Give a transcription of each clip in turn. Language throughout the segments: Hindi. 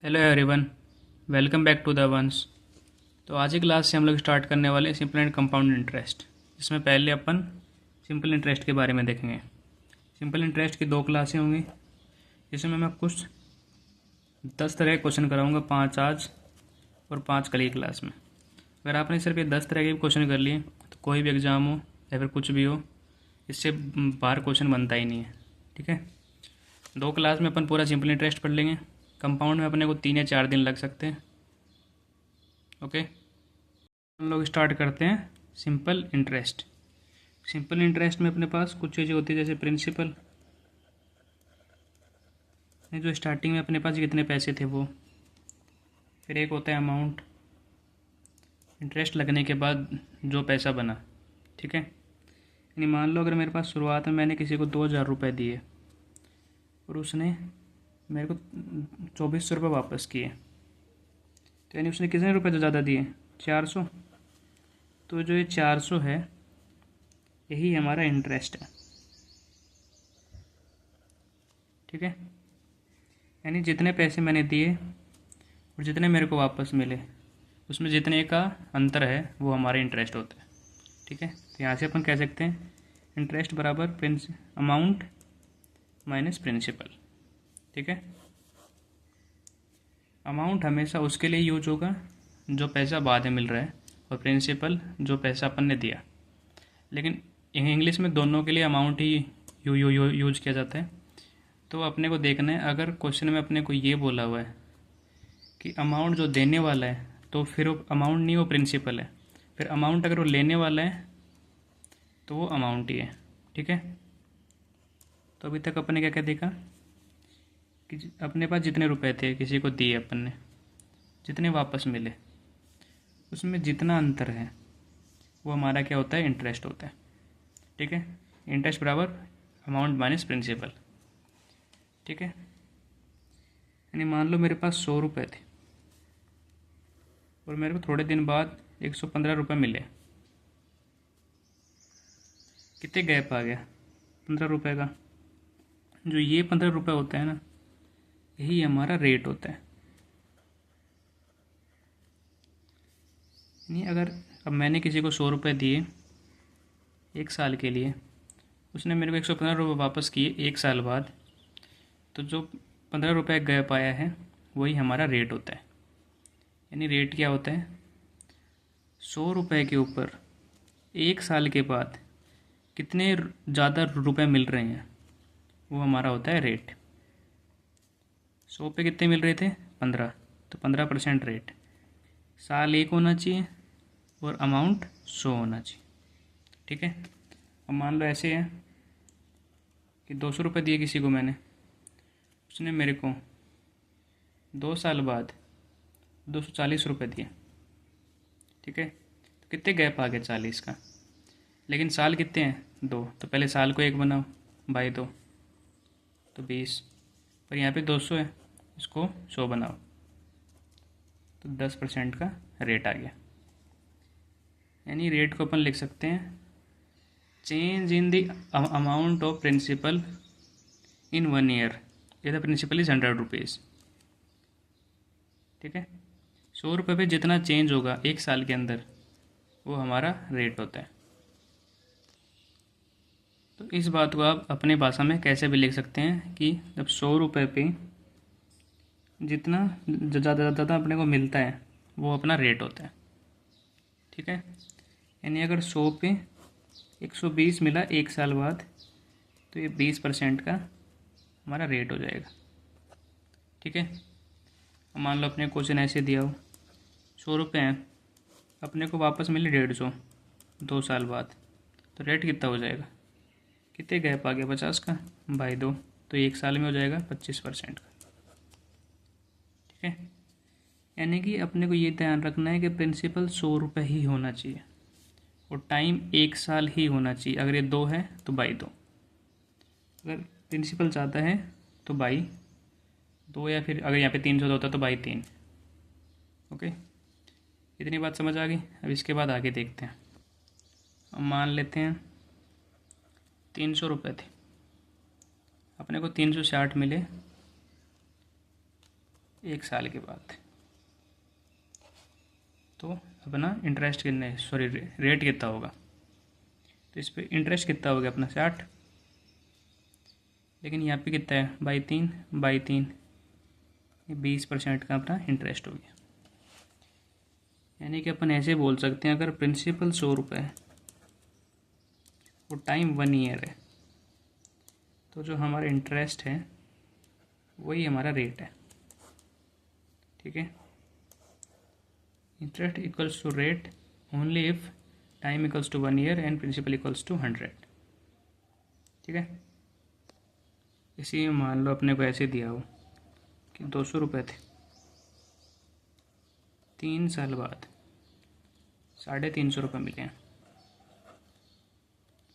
Hello everyone, welcome back to the ones. तो आज की क्लास से हम लोग स्टार्ट करने वाले हैं सिंपल एंड कंपाउंड इंटरेस्ट, जिसमें पहले अपन सिंपल इंटरेस्ट के बारे में देखेंगे। सिंपल इंटरेस्ट की दो क्लासें होंगी, जिसमें मैं कुछ 10 तरह के क्वेश्चन कराऊंगा, 5 आज और 5 कल की क्लास में। अगर आपने सिर्फ ये 10 तरह के क्वेश्चन कर लिए तो कोई भी एग्ज़ाम हो या फिर कुछ भी हो, इससे बाहर क्वेश्चन बनता ही नहीं है। ठीक है, दो क्लास में अपन पूरा सिंपल इंटरेस्ट पढ़ लेंगे। कंपाउंड में अपने को 3 या 4 दिन लग सकते हैं। ओके, हम लोग स्टार्ट करते हैं सिंपल इंटरेस्ट। सिंपल इंटरेस्ट में अपने पास कुछ चीज़ें होती है, जैसे प्रिंसिपल, जो स्टार्टिंग में अपने पास कितने पैसे थे वो। फिर एक होता है अमाउंट, इंटरेस्ट लगने के बाद जो पैसा बना। ठीक है, यानी मान लो अगर मेरे पास शुरुआत में मैंने किसी को 2,000 रुपये दिए और उसने मेरे को 2,400 रुपये वापस किए, तो यानी उसने कितने रुपये तो ज़्यादा दिए, 400। तो जो ये 400 है, यही हमारा इंटरेस्ट है। ठीक है, यानी जितने पैसे मैंने दिए और जितने मेरे को वापस मिले, उसमें जितने का अंतर है वो हमारा इंटरेस्ट होता है। ठीक है, तो यहाँ से अपन कह सकते हैं इंटरेस्ट बराबर अमाउंट माइनस प्रिंसिपल। ठीक है, अमाउंट हमेशा उसके लिए यूज होगा जो पैसा बाद में मिल रहा है, और प्रिंसिपल जो पैसा अपन ने दिया। लेकिन इंग्लिश में दोनों के लिए अमाउंट ही यूज किया जाता है। तो अपने को देखना है, अगर क्वेश्चन में अपने को ये बोला हुआ है कि अमाउंट जो देने वाला है, तो फिर वो अमाउंट नहीं, वो प्रिंसिपल है। फिर अमाउंट अगर वो लेने वाला है तो वो अमाउंट ही है। ठीक है, तो अभी तक अपने क्या क्या देखा कि अपने पास जितने रुपए थे किसी को दिए अपन ने, जितने वापस मिले, उसमें जितना अंतर है वो हमारा क्या होता है, इंटरेस्ट होता है। ठीक है, इंटरेस्ट बराबर अमाउंट माइनस प्रिंसिपल। ठीक है, यानी मान लो मेरे पास 100 रुपये थे और मेरे को थोड़े दिन बाद 115 रुपये मिले। कितने गैप आ गया, 15 रुपये का। जो ये 15 रुपये होता है ना, यही हमारा रेट होता है। यानी अगर अब मैंने किसी को 100 रुपये दिए 1 साल के लिए, उसने मेरे को 115 रुपये वापस किए 1 साल बाद, तो जो 15 रुपये गैप आया है वही हमारा रेट होता है। यानी रेट क्या होता है, 100 रुपये के ऊपर 1 साल के बाद कितने ज़्यादा रुपए मिल रहे हैं, वो हमारा होता है रेट। 100 पे कितने मिल रहे थे, 15, तो 15% रेट। साल 1 होना चाहिए और अमाउंट 100 होना चाहिए। ठीक है, अब मान लो ऐसे है कि 200 रुपये दिए किसी को मैंने, उसने मेरे को 2 साल बाद 240 रुपये दिए। ठीक है, तो कितने गैप आ गया, 40 का। लेकिन साल कितने हैं, 2, तो पहले साल को 1 बनाओ, बाई 2 तो 20। पर यहाँ पे 200 है, इसको 100 बनाओ, तो 10% का रेट आ गया। यानी रेट को अपन लिख सकते हैं change in the amount of principal in 1 year, ये द प्रिंसिपल इज 100 रुपीज़। ठीक है, 100 रुपये पे जितना चेंज होगा 1 साल के अंदर, वो हमारा रेट होता है। तो इस बात को आप अपनी भाषा में कैसे भी लिख सकते हैं कि जब 100 रुपये पे जितना ज़्यादा अपने को मिलता है वो अपना रेट होता है। ठीक है, यानी अगर 100 पे 120 मिला 1 साल बाद, तो ये 20% का हमारा रेट हो जाएगा। ठीक है, मान लो अपने क्वेश्चन ऐसे दिया हो, 100 रुपये हैं, अपने को वापस मिले 150 2 साल बाद, तो रेट कितना हो जाएगा, कितने गैप आ गया, 50 का, बाई 2, तो 1 साल में हो जाएगा 25% का। ठीक है, यानी कि अपने को ये ध्यान रखना है कि प्रिंसिपल 100 रुपये ही होना चाहिए और टाइम 1 साल ही होना चाहिए। अगर ये 2 है तो बाई 2, अगर प्रिंसिपल ज़्यादा है तो बाई 2, या फिर अगर यहाँ पे 300 होता तो बाई 3। ओके, इतनी बात समझ आ गई। अब इसके बाद आगे देखते हैं। अब मान लेते हैं 300 रुपये थे, अपने को 360 मिले एक साल के बाद। तो अपना इंटरेस्ट कितने, सॉरी रेट कितना होगा, तो इस पर इंटरेस्ट कितना हो गया अपना 60, लेकिन यहाँ पे कितना है बाई तीन, ये 20% का अपना इंटरेस्ट हो गया। यानी कि अपन ऐसे बोल सकते हैं, अगर प्रिंसिपल 100 रुपये है, वो टाइम 1 ईयर है, तो जो हमारा इंटरेस्ट है वही हमारा रेट है। ठीक है, interest equals to rate only if time equals to 1 year and principal equals to 100। ठीक है, इसी में मान लो अपने को ऐसे दिया हो कि 200 रुपये थे, 3 साल बाद 350 रुपये मिले हैं,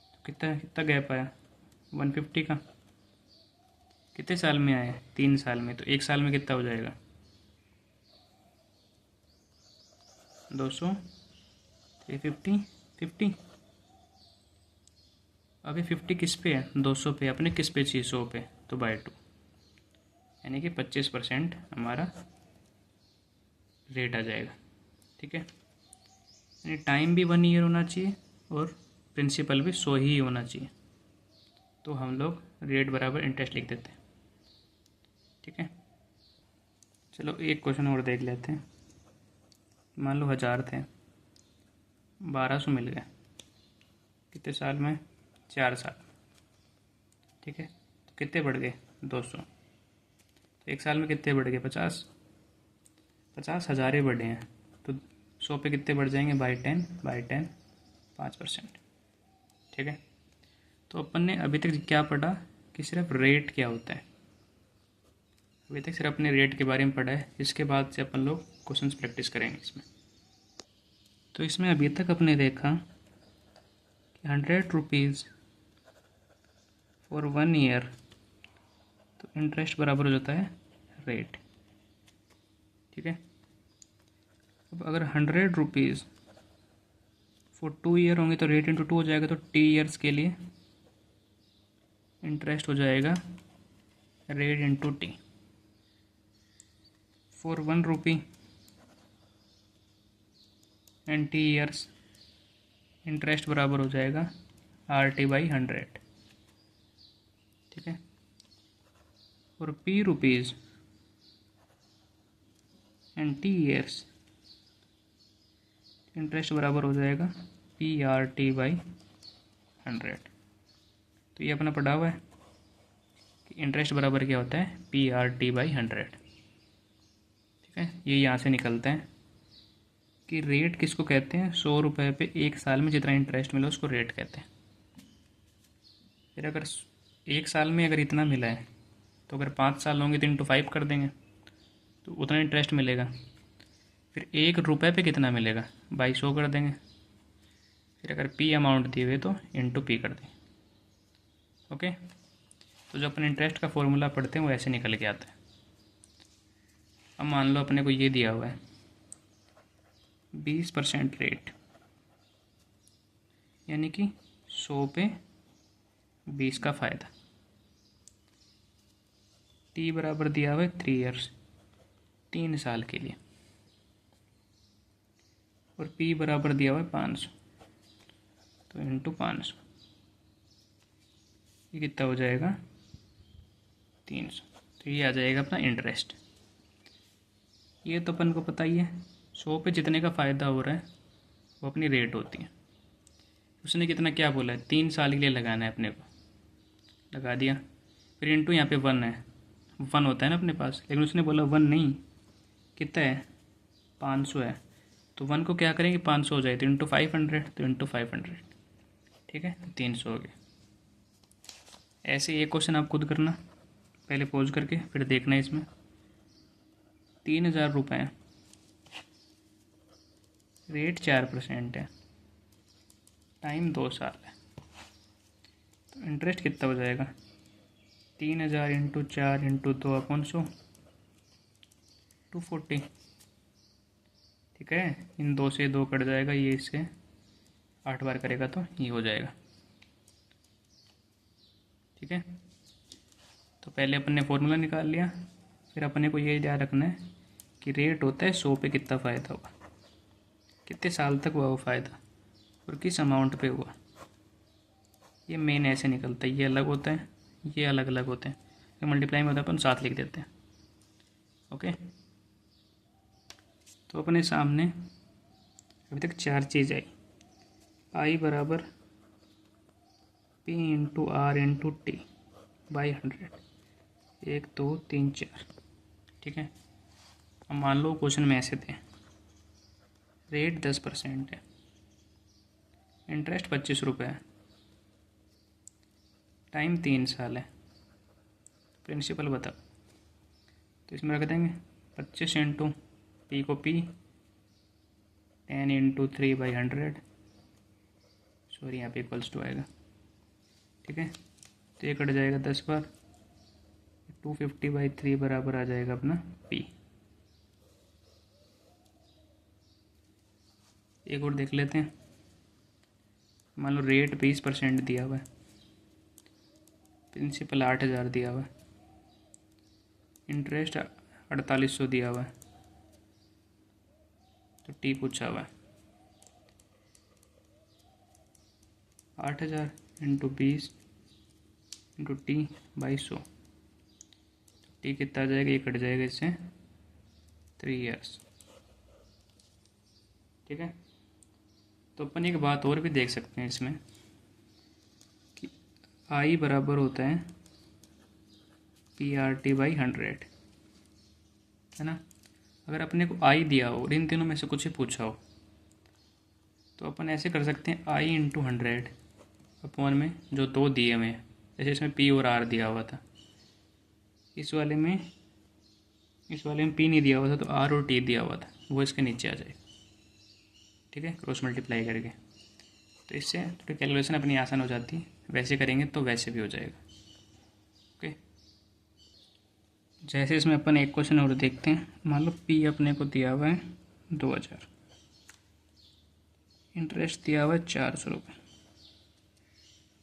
तो कितना कितना गैप आया 150 का। कितने साल में आया 3 साल में, तो एक साल में कितना हो जाएगा 200, 350, 50। अभी 50 किस पे है, 200 पे, अपने किस पे चाहिए 100 पे, तो बाय 2, यानी कि 25% हमारा रेट आ जाएगा। ठीक है, यानी टाइम भी 1 ईयर होना चाहिए और प्रिंसिपल भी 100 ही होना चाहिए, तो हम लोग रेट बराबर इंटरेस्ट लिख देते हैं। ठीक है, चलो एक क्वेश्चन और देख लेते हैं। मान लो 1000 थे, 1200 मिल गए, कितने साल में 4 साल। ठीक है, तो कितने बढ़ गए 200, तो एक साल में कितने बढ़ गए 50, 50,000 ही बढ़े हैं, तो 100 पे कितने बढ़ जाएंगे बाई 10 5%। ठीक है, तो अपन ने अभी तक क्या पढ़ा कि सिर्फ रेट क्या होता है, अभी तक सिर्फ अपने रेट के बारे में पढ़ा है। इसके बाद से अपन लोग क्वेश्चंस प्रैक्टिस करेंगे इसमें। तो इसमें अभी तक अपने देखा कि 100 रुपीज़ फॉर 1 ईयर, तो इंटरेस्ट बराबर हो जाता है रेट। ठीक है, अब अगर 100 रुपीज़ फॉर 2 ईयर होंगे तो रेट इंटू 2 हो जाएगा, तो टी ईयर्स के लिए इंटरेस्ट हो जाएगा rate into T. For 1 rupee and T years, interest बराबर हो जाएगा RT/100। ठीक है, और P rupees and T years, interest बराबर हो जाएगा PRT/100। तो ये अपना पढ़ा हुआ है कि इंटरेस्ट बराबर क्या होता है PRT/100। ठीक है, ये यहाँ से निकलता है कि रेट किसको कहते हैं, 100 रुपये पे एक साल में जितना इंटरेस्ट मिला उसको रेट कहते हैं। फिर अगर एक साल में अगर इतना मिला है, तो अगर 5 साल होंगे तो × 5 कर देंगे, तो उतना इंटरेस्ट मिलेगा। फिर 1 रुपये पे कितना मिलेगा, 100 कर देंगे। फिर अगर P अमाउंट दिए हुए तो × P कर दें। ओके, तो जो अपन इंटरेस्ट का फॉर्मूला पढ़ते हैं वो ऐसे निकल के आता है। अब मान लो अपने को ये दिया हुआ है 20% रेट, यानी कि 100 पे 20 का फ़ायदा। T बराबर दिया हुआ है 3 ईयर्स, 3 साल के लिए, और P बराबर दिया हुआ है 500, तो × 500, ये कितना हो जाएगा 300। तो ये आ जाएगा अपना इंटरेस्ट। ये तो अपन को पता ही है, 100 पे जितने का फ़ायदा हो रहा है वो अपनी रेट होती है। उसने कितना क्या बोला है, 3 साल के लिए लगाना है, अपने को लगा दिया। फिर इंटू यहाँ पे 1 है, 1 होता है ना अपने पास, लेकिन उसने बोला 1 नहीं, कितना है 500 है, तो 1 को क्या करेंगे 500 हो जाए, तो × 500, तो × 500। ठीक है, तो 300 हो गया। ऐसे एक क्वेश्चन आप खुद करना, पहले पॉज करके फिर देखना इसमें। 3000 रुपये, रेट 4% है, टाइम 2 साल है, तो इंटरेस्ट कितना हो जाएगा 3000 × 4 × 2/100, 240। ठीक है, इन 2 से 2 कट जाएगा, ये इससे 8 बार करेगा तो ये हो जाएगा। ठीक है, तो पहले अपन ने फॉर्मूला निकाल लिया, फिर अपने को ये याद रखना है कि रेट होता है 100 पे कितना फ़ायदा हुआ, कितने साल तक हुआ वो फ़ायदा और किस अमाउंट पे हुआ। ये मेन ऐसे निकलता है, ये अलग होता है, ये अलग अलग होते हैं। ये मल्टीप्लाई में होता है अपन साथ लिख देते हैं। ओके, तो अपने सामने अभी तक 4 चीज़ आई। आई बराबर P into R into T by 100, 1 2 3 4। ठीक है, अब मान लो क्वेश्चन में ऐसे थे, रेट 10% है, इंटरेस्ट 25 रुपये है, टाइम 3 साल है, प्रिंसिपल बताओ। तो इसमें रख देंगे 25 इंटू पी को P, 10 इंटू 3 बाई 100, सॉरी यहाँ पे इक्वल्स टू आएगा। ठीक है, तो ये कट जाएगा 10 बार, 250 बाई 3 बराबर आ जाएगा अपना P। एक और देख लेते हैं, मान लो रेट 20% दिया हुआ है, प्रिंसिपल 8000 दिया हुआ है, इंटरेस्ट 4800 दिया हुआ है, तो टी पूछा हुआ है 8000 into 20 into T by 100, T कितना आ जाएगा, ये कट जाएगा इससे 3 ईयर्स। ठीक है, तो अपन एक बात और भी देख सकते हैं इसमें कि आई बराबर होता है PRT बाई 100, है ना। अगर अपने को आई दिया हो और इन तीनों में से कुछ ही पूछा हो तो अपन ऐसे कर सकते हैं आई इंटू 100 अपॉन में जो 2 दिए हुए हैं, जैसे इसमें P और R दिया हुआ था, इस वाले में P नहीं दिया हुआ था तो R और T दिया हुआ था, वो इसके नीचे आ जाएगा। ठीक है, क्रॉस मल्टीप्लाई करके, तो इससे थोड़ी कैलकुलेशन अपनी आसान हो जाती है, वैसे करेंगे तो वैसे भी हो जाएगा। ओके, जैसे इसमें अपन एक क्वेश्चन और देखते हैं। मान लो P अपने को दिया हुआ है 2000, इंटरेस्ट दिया हुआ है 400 रुपये,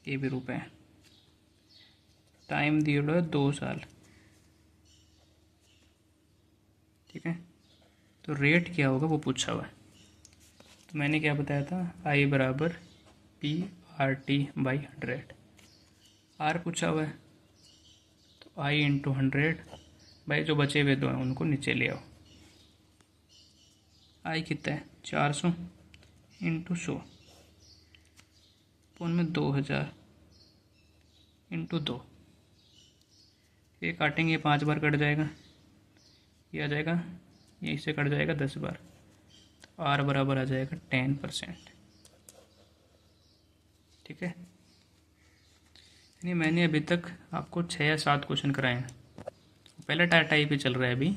ये भी रुपये, टाइम दिया हुआ है 2 साल। ठीक है, तो रेट क्या होगा वो पूछा हुआ है। तो मैंने क्या बताया था, आई बराबर PRT बाई 100, आर पूछा हुआ है तो आई इंटू 100 भाई जो बचे हुए दो हैं उनको नीचे ले आओ। आई कितना है 400 इंटू 100 पुन में 2000 इंटू 2, ये काटेंगे 5 बार कट जाएगा, ये आ जाएगा, ये इससे कट जाएगा 10 बार, तो आर बराबर आ जाएगा 10%। ठीक है, यानी मैंने अभी तक आपको 6 या 7 क्वेश्चन कराए हैं, पहला टाइप ही चल रहा है अभी,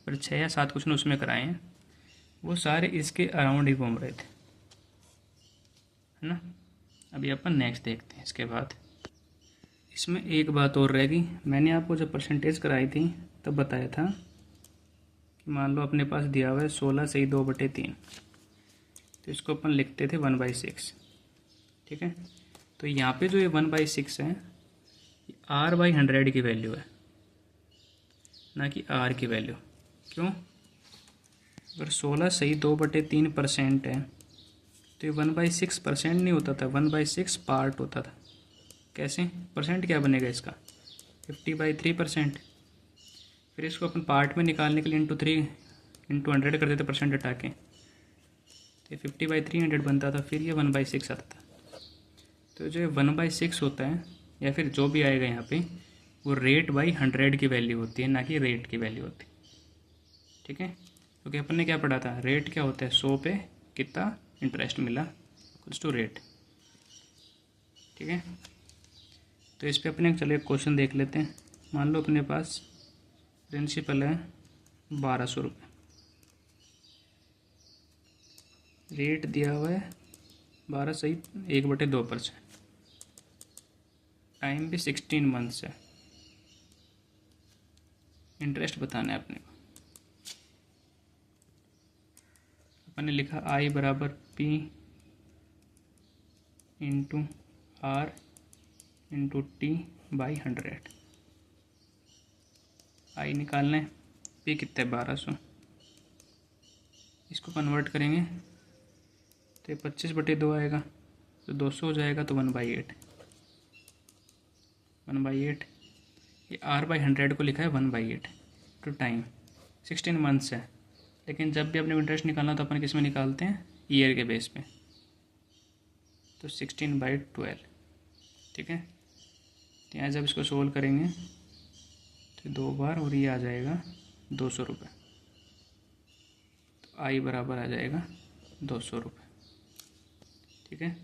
पर 6 या 7 क्वेश्चन उसमें कराए हैं, वो सारे इसके अराउंड ही घूम रहे थे, है ना। अभी अपन नेक्स्ट देखते हैं। इसके बाद इसमें एक बात और रहेगी, मैंने आपको जब परसेंटेज कराई थी तब बताया था कि मान लो अपने पास दिया हुआ है 16 सही 2/3, तो इसको अपन लिखते थे 1/6। ठीक है, तो यहाँ पे जो ये 1/6 है ये R/100 की वैल्यू है, ना कि R की वैल्यू। क्यों, अगर 16 सही 2/3% है तो ये 1/6% नहीं होता था, 1/6 पार्ट होता था। कैसे, परसेंट क्या बनेगा इसका 50/3%। फिर इसको अपन पार्ट में निकालने के लिए इंटू 3 इंटू 100 कर देते परसेंट हटा के, तो 50/300 बनता था, फिर ये 1/6 आता था। तो जो 1/6 होता है या फिर जो भी आएगा यहाँ पे वो रेट बाई 100 की वैल्यू होती है, ना कि रेट की वैल्यू होती है। ठीक है, क्योंकि अपन ने क्या पढ़ा था, रेट क्या होता है 100 पे कितना इंटरेस्ट मिला इक्वल्स टू रेट। ठीक है, तो इस पे अपने चलो एक क्वेश्चन देख लेते हैं। मान लो अपने पास प्रिंसिपल है 1200 रुपये, रेट दिया हुआ है 12 सही 1/2%, टाइम भी 16 मंथ्स है, इंटरेस्ट बताना है अपने को। अपन ने लिखा आई बराबर P into R into T by 100। आई निकालना है पी कितना है 1200, इसको कन्वर्ट करेंगे तो ये 25/2 आएगा, तो 200 हो जाएगा, तो 1/8, 1/8। ये R/100 को लिखा है 1/8 टू टाइम। 16 मंथ्स है, लेकिन जब भी अपने को इंटरेस्ट निकालना तो अपन किस में निकालते हैं, ईयर के बेस पे, तो 16/12, ठीक है। तो यहाँ जब इसको सोल्व करेंगे तो 2 बार, और ये आ जाएगा 200 रुपये, तो आई बराबर आ जाएगा 200 रुपये, ठीक है।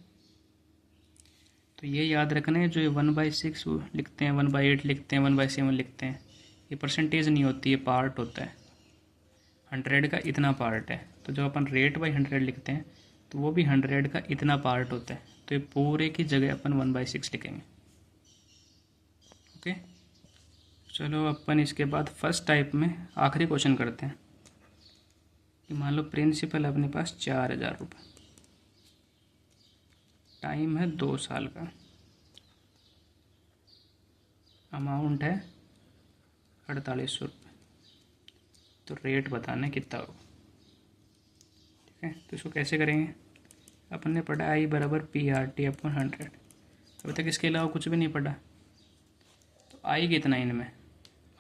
तो ये याद रखना है, जो ये 1/6 लिखते हैं, 1/8 लिखते हैं, 1/7 लिखते हैं, ये परसेंटेज नहीं होती, ये पार्ट होता है। 100 का इतना पार्ट है, तो जब अपन रेट बाई 100 लिखते हैं तो वो भी 100 का इतना पार्ट होता है, तो ये पूरे की जगह अपन 1/6 लिखेंगे। ओके, चलो अपन इसके बाद फर्स्ट टाइप में आखिरी क्वेश्चन करते हैं कि मान लो प्रिंसिपल अपने पास 4000 रुपये, टाइम है 2 साल का, अमाउंट है 4800 रुपये, तो रेट बताना है कितना हो, ठीक है। तो इसको कैसे करेंगे, अपन ने पढ़ा आई बराबर PRT/100, अभी तक इसके अलावा कुछ भी नहीं पढ़ा। तो आई कितना इनमें,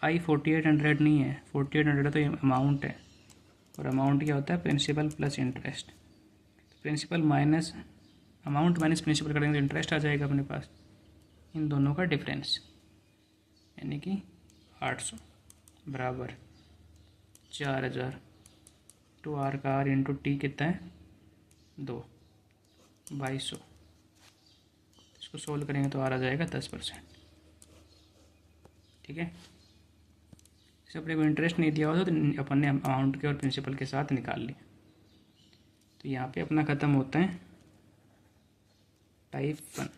आई 4800 नहीं है, 4800 तो अमाउंट है, और अमाउंट क्या होता है, प्रिंसिपल प्लस इंटरेस्ट। तो principal minus amount minus principal करेंगे तो इंटरेस्ट आ जाएगा अपने पास, इन दोनों का डिफरेंस, यानी कि 800 बराबर 4000 टू आर का आर इंटू टी कितना है 2, 2200। इसको सोल्व करेंगे तो आर आ जाएगा 10%, ठीक है। जैसे अपने को इंटरेस्ट नहीं दिया होता तो अपन ने अमाउंट के और प्रिंसिपल के साथ निकाल लिया। तो यहाँ पे अपना ख़त्म होता है टाइप 1।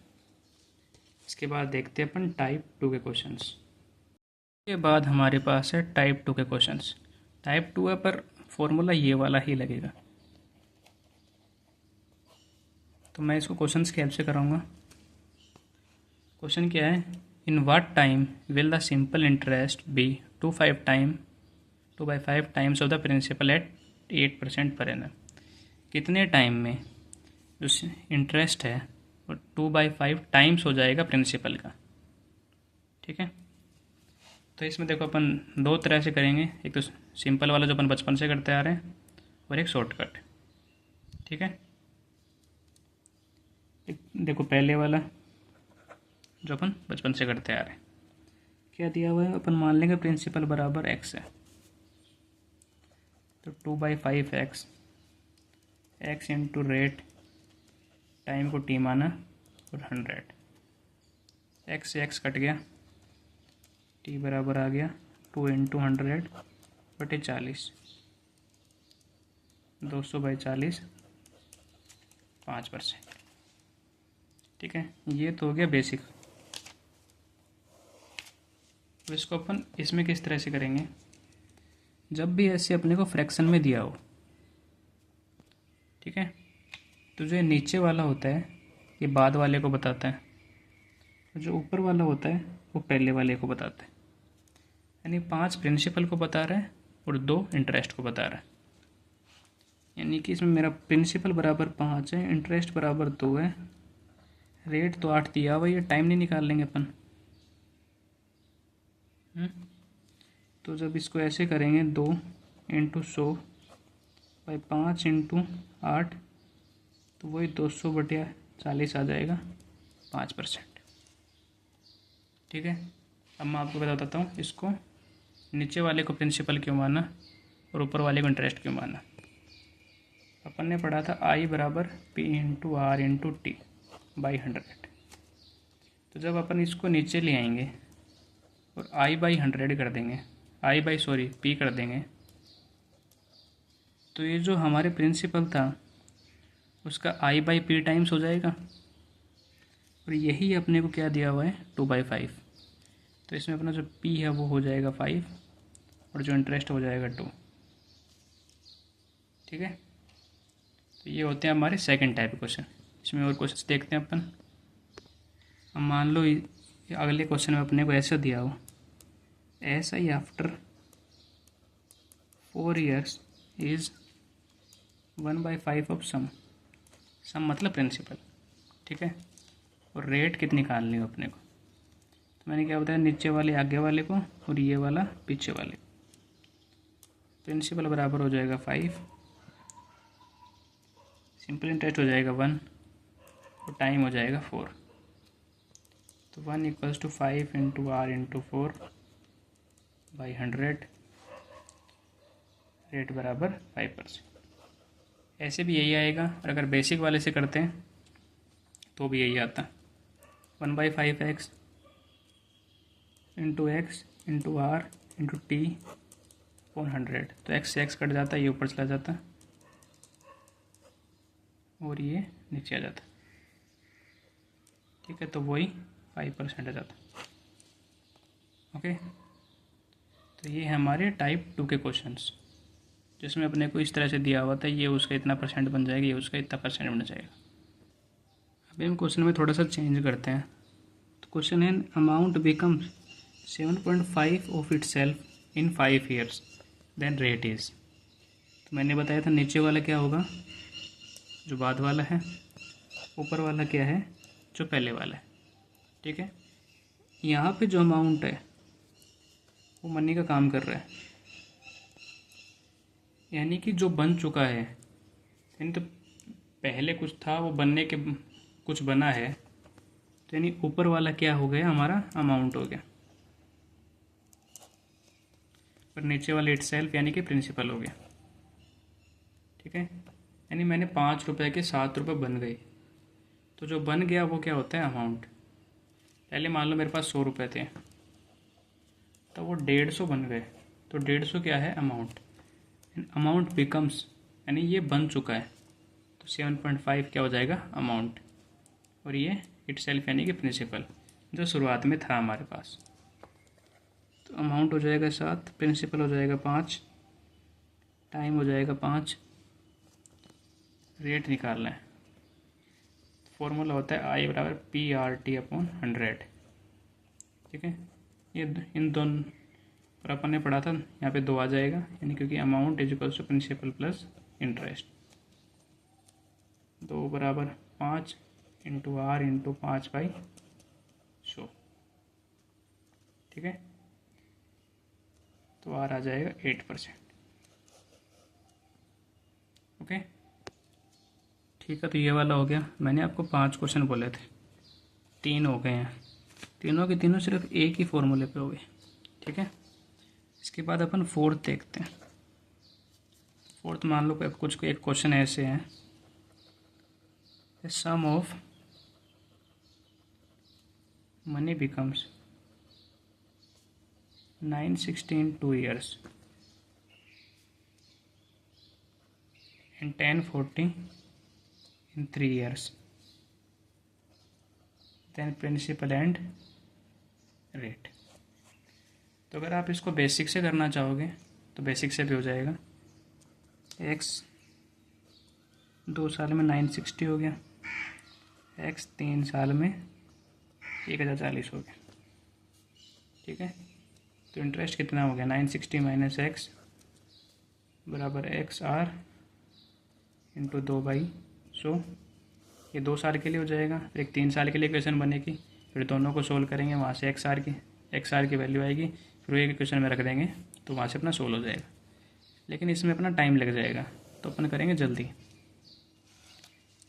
इसके बाद देखते हैं अपन टाइप 2 के क्वेश्चंस। इसके बाद हमारे पास है टाइप 2 के क्वेश्चंस। टाइप 2 है पर फॉर्मूला ये वाला ही लगेगा, तो मैं इसको क्वेश्चंस के हेल्प से कराऊंगा। क्वेश्चन क्या है, in what time will the simple interest be 2/5 times of the principal at 8% per annum. कितने टाइम में जो इंटरेस्ट है वो 2/5 टाइम्स हो जाएगा प्रिंसिपल का, ठीक है। तो इसमें देखो अपन दो तरह से करेंगे, एक तो सिंपल वाला जो अपन बचपन से करते आ रहे हैं, और एक शॉर्टकट, ठीक है। देखो पहले वाला जो अपन बचपन से करते आ रहे हैं, क्या दिया हुआ है, अपन मान लेंगे प्रिंसिपल बराबर x है, तो 2/5 x इंटू रेट, टाइम को t माना और 100, x से x कट गया, t बराबर आ गया 2 इंटू 100/40, 200/40, 5%, ठीक है। ये तो हो गया बेसिक। तो इसको अपन इसमें किस तरह से करेंगे, जब भी ऐसे अपने को फ्रैक्शन में दिया हो, ठीक है, तो जो नीचे वाला होता है ये बाद वाले को बताता है, और जो ऊपर वाला होता है वो पहले वाले को बताता है। यानी 5 प्रिंसिपल को बता रहा है और 2 इंटरेस्ट को बता रहा है। यानी कि इसमें मेरा प्रिंसिपल बराबर 5 है, इंटरेस्ट बराबर 2 है, रेट तो 8 दिया हुआ, ये टाइम नहीं निकाल लेंगे अपन। तो जब इसको ऐसे करेंगे 2 इंटू 100/5 इंटू 8, तो वही 200/40 आ जाएगा, 5%, ठीक है। अब मैं आपको बताता हूँ इसको नीचे वाले को प्रिंसिपल क्यों माना और ऊपर वाले को इंटरेस्ट क्यों माना। अपन ने पढ़ा था आई बराबर P into R into T by 100। तो जब अपन इसको नीचे ले आएंगे और I/100 कर देंगे, P कर देंगे, तो ये जो हमारे प्रिंसिपल था उसका I/P टाइम्स हो जाएगा, और यही अपने को क्या दिया हुआ है 2/5। तो इसमें अपना जो P है वो हो जाएगा 5 और जो इंटरेस्ट हो जाएगा 2, ठीक है। तो ये होते हैं हमारे सेकंड टाइप क्वेश्चन। इसमें और क्वेश्चन देखते हैं अपन। अब मान लो अगले क्वेश्चन में अपने को ऐसा दिया हो, SI after 4 years is 1/5 of sum. Sum मतलब प्रिंसिपल, ठीक है। और रेट कितनी निकालनी हो अपने को, तो मैंने क्या बताया, नीचे वाले आगे वाले को और ये वाला पीछे वाले को। प्रिंसिपल बराबर हो जाएगा 5, सिंपल इंटरेस्ट हो जाएगा 1 और टाइम हो जाएगा 4। तो 1 = 5 × R/4/100, रेट बराबर 5%। ऐसे भी यही आएगा, और अगर बेसिक वाले से करते हैं तो भी यही आता। 1/5x × x × R × T/100। तो x से x कट जाता है, ये ऊपर चला जाता और ये नीचे आ जाता, ठीक है। तो वही 5% आ जाता। ओके, तो ये है हमारे टाइप 2 के क्वेश्चंस, जिसमें अपने को इस तरह से दिया हुआ था, ये उसका इतना % बन जाएगा, ये उसका इतना % बन जाएगा। अभी हम क्वेश्चन में थोड़ा सा चेंज करते हैं। तो क्वेश्चन है, amount becomes 7.5 of itself in 5 years, then rate is. तो मैंने बताया था नीचे वाला क्या होगा, जो बाद वाला है, ऊपर वाला क्या है, जो पहले वाला है, ठीक है। यहाँ पे जो अमाउंट है वो मनी का काम कर रहा है, यानी कि जो बन चुका है, यानी तो पहले कुछ था वो बनने के कुछ बना है, तो यानी ऊपर वाला क्या हो गया, हमारा अमाउंट हो गया, और नीचे वाला इटसेल्फ यानी कि प्रिंसिपल हो गया, ठीक है। यानी मैंने 5 रुपये के 7 रुपये बन गए, तो जो बन गया वो क्या होता है, अमाउंट। पहले मान लो मेरे पास 100 रुपये थे, तो वो 150 बन गए, तो 150 क्या है, अमाउंट। अमाउंट बिकम्स, यानी ये बन चुका है, तो 7.5 क्या हो जाएगा, अमाउंट, और ये इटसेल्फ यानी कि प्रिंसिपल, जो शुरुआत में था हमारे पास। तो अमाउंट हो जाएगा 7, प्रिंसिपल हो जाएगा 5, टाइम हो जाएगा 5, रेट निकालना है। फॉर्मूला होता है I = PRT/100, ठीक है। ये इन दोनों पर अपन ने पढ़ा था, यहाँ पे 2 आ जाएगा, यानी क्योंकि amount = principal plus interest. 2 = 5 × R × 5/100, ठीक है। तो R आ जाएगा 8%। ओके, ठीक है। तो ये वाला हो गया। मैंने आपको 5 क्वेश्चन बोले थे, 3 हो गए हैं, तीनों के तीनों सिर्फ एक ही फॉर्मूले पे हो गए, ठीक है। इसके बाद अपन 4th देखते हैं। 4th मान लो कुछ एक क्वेश्चन ऐसे हैं, सम of money becomes 960 in 2 years and 1040 in 3 years, then principal and rate। तो अगर आप इसको बेसिक से करना चाहोगे तो बेसिक से भी हो जाएगा। x 2 साल में 960 हो गया, x 3 साल में 1040 हो गया, ठीक है। तो इंटरेस्ट कितना हो गया, 960 - x बराबर XR × 2/100। ये 2 साल के लिए हो जाएगा, फिर एक 3 साल के लिए इक्वेशन बनेगी, फिर दोनों को सोल्व करेंगे, वहाँ से XR की वैल्यू आएगी, फिर एक इक्वेशन में रख देंगे, तो वहाँ से अपना सोल्व हो जाएगा। लेकिन इसमें अपना टाइम लग जाएगा, तो अपन करेंगे जल्दी।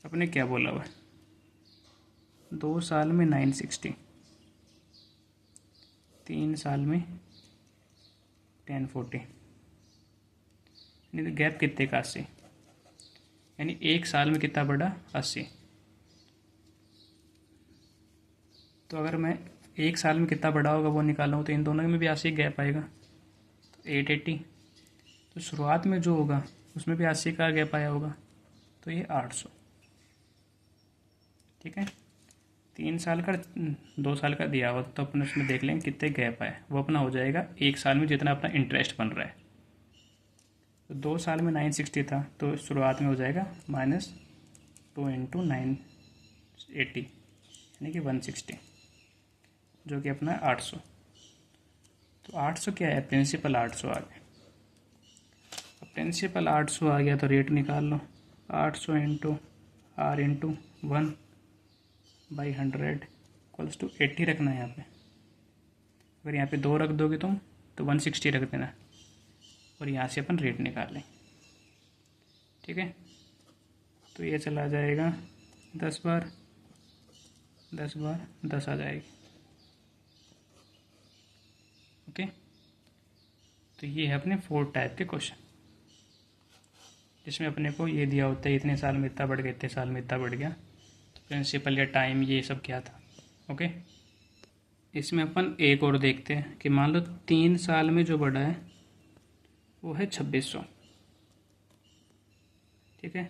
अपने क्या बोला हुआ है, 2 साल में 960, 3 साल में 1040, यानी गैप कितने का, 80, यानी 1 साल में कितना बढ़ा, 80। तो अगर मैं 1 साल में कितना बढ़ा होगा वो निकालूँ, तो इन दोनों में भी 80 गैप आएगा, तो 880। तो शुरुआत में जो होगा उसमें भी 80 का गैप आया होगा, तो ये 800, ठीक है। 3 साल का 2 साल का दिया हुआ, तो अपन उसमें देख लेंगे कितने गैप आए, वो अपना हो जाएगा 1 साल में जितना अपना इंटरेस्ट बन रहा है। तो 2 साल में 960 था, तो शुरुआत में हो जाएगा -2 × 980, यानी कि 160, जो कि अपना 800। तो 800 क्या है, प्रिंसिपल 800 आ गया। प्रिंसिपल 800 आ गया तो रेट निकाल लो। 800 into R into 1/100 equals to 80 रखना है यहाँ पे। अगर यहाँ पे 2 रख दोगे तुम तो 160 रख देना, और यहाँ से अपन रेट निकाल लें। ठीक है, तो ये चला जाएगा 10 बार 10 बार 10 आ जाएगी। ओके, तो ये है अपने 4 टाइप के क्वेश्चन, जिसमें अपने को ये दिया होता है इतने साल में इतना बढ़ गया, इतने साल में इतना बढ़ गया, तो प्रिंसिपल या टाइम ये सब क्या था। ओके, इसमें अपन एक और देखते हैं कि मान लो 3 साल में जो बढ़ा है वो है 2600। ठीक है,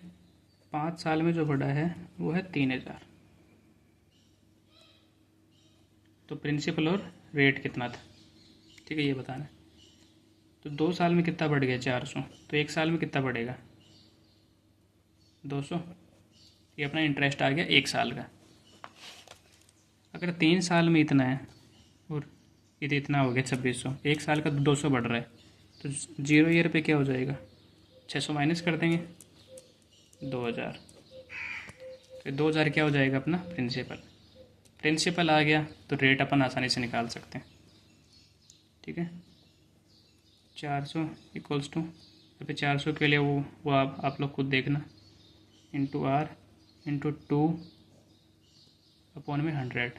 5 साल में जो बढ़ा है वो है 3000। तो प्रिंसिपल और रेट कितना था, ठीक है, ये बताना है। तो 2 साल में कितना बढ़ गया 400, तो 1 साल में कितना बढ़ेगा 200। ये अपना इंटरेस्ट आ गया 1 साल का। अगर 3 साल में इतना है और ये इतना हो गया 2600, 1 साल का 200 बढ़ रहा है, तो 0 ईयर पे क्या हो जाएगा 600 माइनस कर देंगे 2000। तो 2000 क्या हो जाएगा अपना प्रिंसिपल आ गया, तो रेट अपन आसानी से निकाल सकते हैं। ठीक है, 400 इक्वल्स टू, या फिर 400 के लिए वो आप लोग खुद देखना, इंटू आर इंटू 2/100।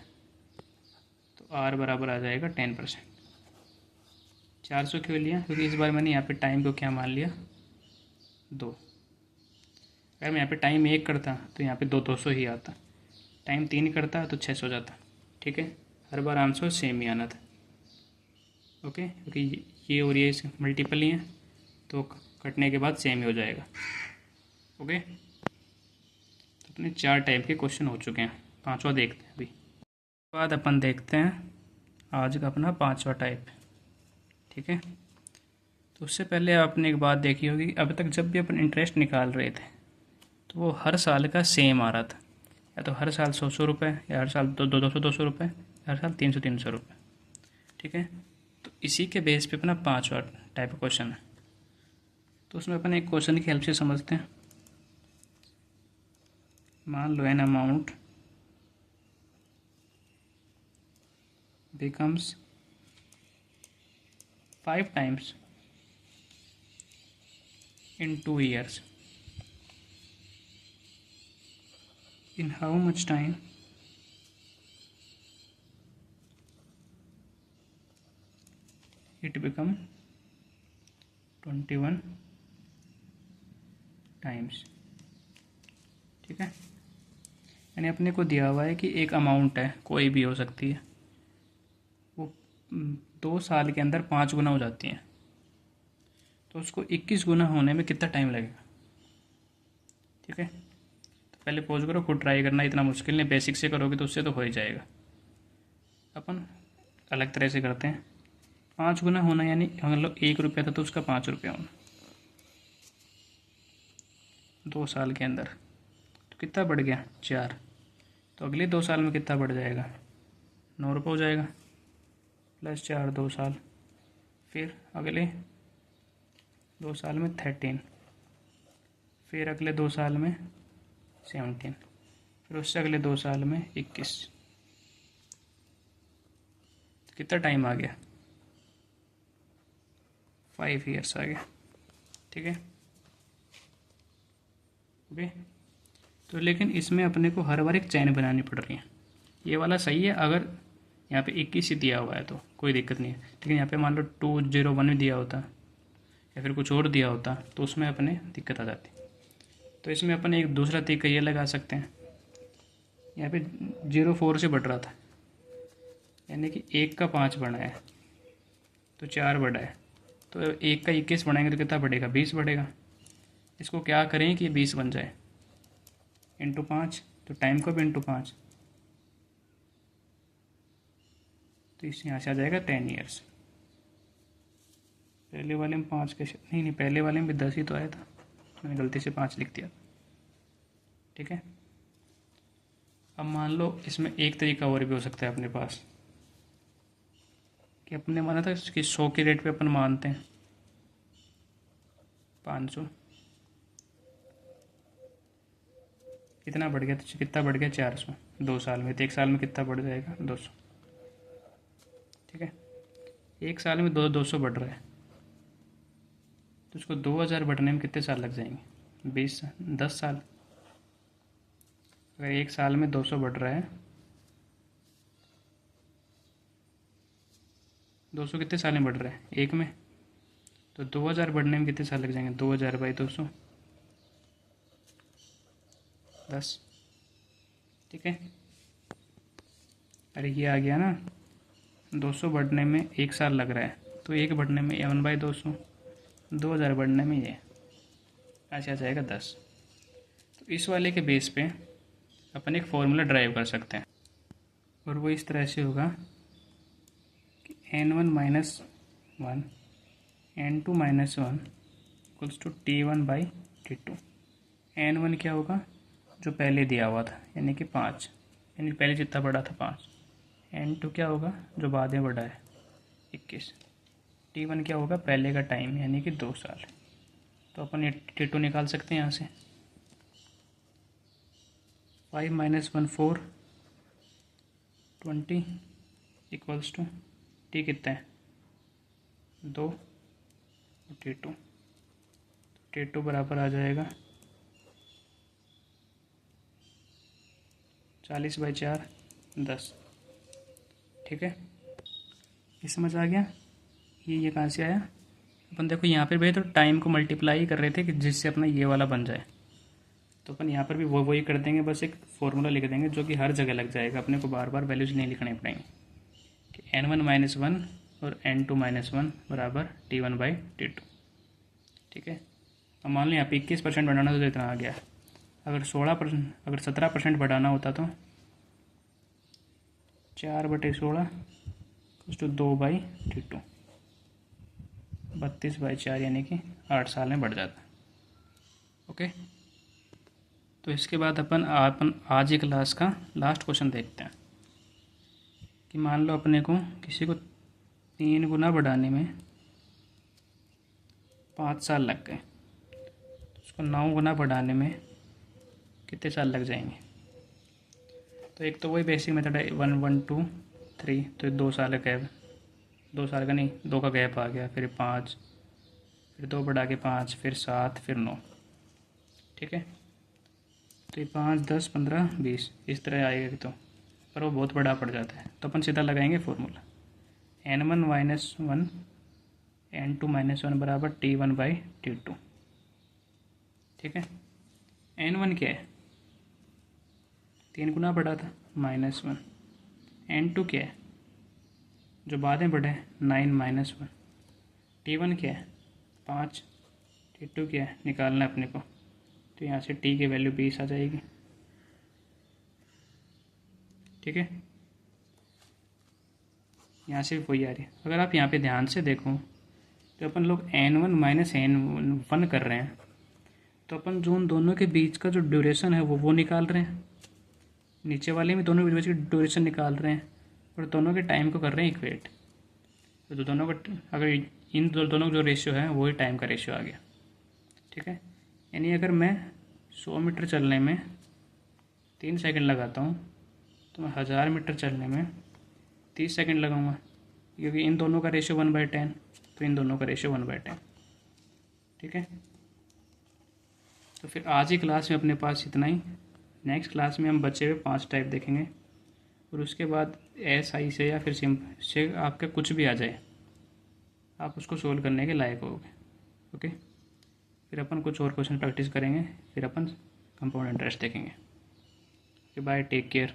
तो आर बराबर आ जाएगा 10%। 400 क्यों लिया, क्योंकि इस बार मैंने यहाँ पे टाइम को क्या मान लिया 2। अगर मैं यहाँ पे टाइम 1 करता तो यहाँ पे 200 ही आता, टाइम 3 करता तो 600 जाता। ठीक है, हर बार आंसर सेम ही आना था। ओके, क्योंकि ये और ये मल्टीपल ही हैं तो कटने के बाद सेम ही हो जाएगा। ओके, तो अपने 4 टाइप के क्वेश्चन हो चुके हैं, 5वां देखते हैं अभी। बाद अपन देखते हैं आज का अपना 5वां टाइप। ठीक है, तो उससे पहले आपने एक बात देखी होगी, अब तक जब भी अपन इंटरेस्ट निकाल रहे थे तो वो हर साल का सेम आ रहा था, या तो हर साल 100 रुपये, या हर साल 200 रुपये, हर साल 300 रुपये। ठीक है, तो इसी के बेस पे अपना 5वां टाइप क्वेश्चन है। तो उसमें अपन एक क्वेश्चन की हेल्प से समझते हैं। मान लो an amount becomes 5 times in 2 years. In how much time it become 21 times। ठीक है, यानी अपने को दिया हुआ है कि एक अमाउंट है, कोई भी हो सकती है, वो 2 साल के अंदर 5 गुना हो जाती हैं, तो उसको 21 गुना होने में कितना टाइम लगेगा। ठीक है, तो पहले पॉज करो, खुद ट्राई करना, इतना मुश्किल नहीं, बेसिक से करोगे तो उससे तो हो ही जाएगा। अपन अलग तरह से करते हैं। 5 गुना होना यानी मतलब 1 रुपया था तो उसका 5 रुपया होना 2 साल के अंदर, तो कितना बढ़ गया 4। तो अगले 2 साल में कितना बढ़ जाएगा 9 रुपये हो जाएगा, प्लस 4 2 साल, फिर अगले 2 साल में 13, फिर अगले 2 साल में 17, फिर उससे अगले 2 साल में 21। तो कितना टाइम आ गया 5 ईयर्स आ गया। ठीक है, ओके, तो लेकिन इसमें अपने को हर बार एक चैन बनानी पड़ रही है। ये वाला सही है, अगर यहाँ पे 21 ही दिया हुआ है तो कोई दिक्कत नहीं है, लेकिन यहाँ पे मान लो 201 भी दिया होता या फिर कुछ और दिया होता तो उसमें अपने दिक्कत आ जाती। तो इसमें अपन एक दूसरा तरीका ये लगा सकते हैं, यहाँ पे 04 से बढ़ रहा था, यानी कि 1 का 5 बढ़ा है तो 4 बढ़ा है, तो 1 का 21 बढ़ाएंगे तो कितना बढ़ेगा 20 बढ़ेगा। इसको क्या करें कि 20 बन जाए, इंटू 5, तो टाइम को भी इंटू 5, तो इस यहाँ से आ जाएगा 10 ईयर्स। पहले वाले में 5 के नहीं, पहले वाले में भी 10 ही तो आया था, मैंने गलती से 5 लिख दिया। ठीक है, अब मान लो इसमें एक तरीका और भी हो सकता है अपने पास, कि अपने माना था कि 100 के रेट पे अपन मानते हैं, 500, कितना बढ़ गया, तो कितना बढ़ गया 400 2 साल में। तो 1 साल में कितना बढ़ जाएगा 200। ठीक है, 1 साल में 200 बढ़ रहा है, तो उसको 2000 बढ़ने में कितने साल लग जाएंगे, 10 साल। अगर 1 साल में 200 बढ़ रहा है, 200 कितने साल में बढ़ रहा है, 1 में, तो 2000 बढ़ने में कितने साल लग जाएंगे, 2000 बाई 200, 10। ठीक है, अरे ये आ गया ना, 200 बढ़ने में 1 साल लग रहा है, तो 1 बढ़ने में 1/200, 2000 बढ़ने में ये आ जाएगा 10। तो इस वाले के बेस पे अपन एक फॉर्मूला ड्राइव कर सकते हैं, और वो इस तरह से होगा कि n1 - 1 n2 - 1 equals to T1/T2। n1 क्या होगा, जो पहले दिया हुआ था, यानी कि 5, यानी पहले जितना बड़ा था 5। n2 क्या होगा, जो बाद में बढ़ा है, 21। T1 क्या होगा, पहले का टाइम, यानी कि 2 साल। तो अपन ये T2 निकाल सकते हैं यहाँ से। 5 - 1 4 20 इक्वल्स टू T कितना है 2, T2। T2 बराबर आ जाएगा 40/4 10। ठीक है, ये समझ आ गया। ये कहाँ से आया, अपन देखो यहाँ पर भी तो टाइम को मल्टीप्लाई कर रहे थे कि जिससे अपना ये वाला बन जाए, तो अपन यहाँ पर भी वही कर देंगे, बस एक फॉर्मूला लिख देंगे जो कि हर जगह लग जाएगा, अपने को बार बार वैल्यूज नहीं लिखने पड़ेंगे कि n1 - 1 और n2 - 1 बराबर T1/T2। ठीक है, अब मान लो यहाँ पे 21% बढ़ाना तो इतना आ गया। अगर 17% बढ़ाना होता तो 4/16 = 2/T2, 32/4 यानी कि 8 साल में बढ़ जाता। ओके, तो इसके बाद अपन आज की क्लास का लास्ट क्वेश्चन देखते हैं कि मान लो अपने को किसी को 3 गुना बढ़ाने में 5 साल लग गए, तो उसको 9 गुना बढ़ाने में कितने साल लग जाएंगे। तो एक तो वही बेसिक मेथड है 1 1 2 3, तो 2 साल का गैप, 2 साल का नहीं 2 का गैप आ गया, फिर 5, फिर 2 बढ़ा के 5, फिर 7, फिर 9। ठीक है, तो ये 5 10 15 20 इस तरह आएगा, तो पर वो बहुत बड़ा पड़ जाता है, तो अपन सीधा लगाएंगे फॉर्मूला n1 - 1 n2 - 1 बराबर T1/T2। ठीक है, n1 क्या है, 3 गुना बढ़ा था -1। n2 क्या है, जो बाद में बढ़ा है 9 - 1। T1 क्या है 5, T2 क्या है निकालना है अपने को, तो यहाँ से T की वैल्यू 20 आ जाएगी। ठीक है, यहाँ से भी वही आ रही है। अगर आप यहाँ पे ध्यान से देखो, तो अपन लोग n1 - n1 कर रहे हैं, तो अपन जो उन दोनों के बीच का जो ड्यूरेशन है वो निकाल रहे हैं, नीचे वाले में दोनों के बीच की ड्यूरेशन निकाल रहे हैं, और दोनों के टाइम को कर रहे हैं इक्वेट। तो जो दोनों का, अगर इन दोनों का जो रेशियो है वही टाइम का रेशियो आ गया। ठीक है, यानी अगर मैं 100 मीटर चलने में 3 सेकंड लगाता हूँ, तो मैं 1000 मीटर चलने में 30 सेकंड लगाऊंगा, क्योंकि इन दोनों का रेशियो 1/10, तो इन दोनों का रेशियो 1/10। ठीक है, तो फिर आज ही क्लास में अपने पास इतना ही। नेक्स्ट क्लास में हम बचे हुए 5 टाइप देखेंगे, और उसके बाद SI से या फिर सिंपल से आपका कुछ भी आ जाए, आप उसको सोल्व करने के लायक होगे। ओके, फिर अपन कुछ और क्वेश्चन प्रैक्टिस करेंगे, फिर अपन कंपाउंड इंटरेस्ट देखेंगे। Bye, take care.